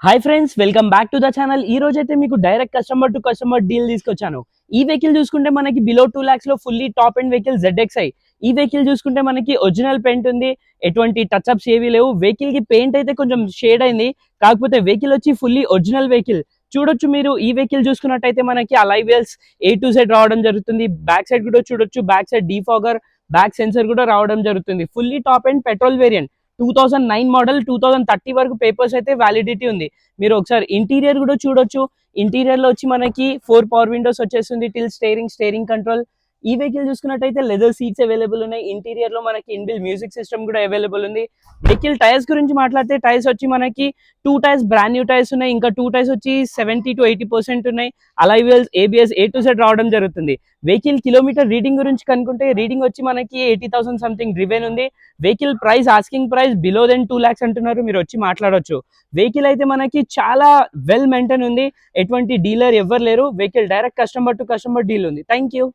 Hi friends, welcome back to the channel. ఈ రోజు అయితే మీకు direct customer to customer deal తీసుకొచ్చాను. ఈ వెహికల్ చూసుకుంటే మనకి బిలో 2 lakhs లో fully top and vehicle ZXi. ఈ వెహికల్ చూసుకుంటే మనకి ఒరిజినల్ పెయింట్ ఉంది, ఎటువంటి టచ్ అప్స్ ఏవి లేవు. వెహికల్ కి పెయింట్ అయితే కొంచెం షేడ్ అయింది, కాకపోతే వెహికల్ వచ్చి ఫుల్లీ ఒరిజినల్ వెహికల్. చూడొచ్చు మీరు, ఈ వెహికల్ చూసుకున్నట్టయితే మనకి అలై వీల్స్ A to Z రావడం జరుగుతుంది. బ్యాక్ సైడ్ కూడా చూడొచ్చు, back side defogger, back sensor కూడా రావడం జరుగుతుంది. Fully top and petrol variant. 2009 model, 2030 వరకు పేపర్స్ అయితే వ్యాలిడిటీ ఉంది. మీరు ఒకసారి ఇంటీరియర్ కూడా చూడొచ్చు. ఇంటీరియర్ లో వచ్చి మనకి 4 పవర్ విండోస్ వచ్చేస్తుంది, టిల్ స్టీరింగ్ కంట్రోల్. ఈ వెహికల్ చూసుకున్నట్టయితే లెదర్ సీట్స్ అవైలబుల్ ఉన్నాయి. ఇంటీరియర్ లో మనకి ఇన్బిల్ మ్యూజిక్ సిస్టమ్ కూడా అవైలబుల్ ఉంది. వెహికల్ టైర్స్ గురించి మాట్లాడితే, టైర్స్ వచ్చి మనకి 2 టైర్స్ బ్రాండ్ న్యూ టైర్స్ ఉన్నాయి, ఇంకా 2 టైర్స్ వచ్చి 70 to 80% ఉన్నాయి. అలై wheels, ABS A to Z రావడం జరుగుతుంది. వెహికల్ కిలోమీటర్ రీడింగ్ గురించి కనుక్కుంటే, రీడింగ్ వచ్చి మనకి 80,000 సంథింగ్ డ్రివెన్ ఉంది. Vehicle price, asking price below than 2 lakhs అంటున్నారు. మీరు వచ్చి మాట్లాడొచ్చు. వెహికల్ అయితే మనకి చాలా వెల్ మెయింటైన్ ఉంది, ఎటువంటి డీలర్ ఎవరు లేరు. Vehicle direct customer to customer deal ఉంది. Thank you.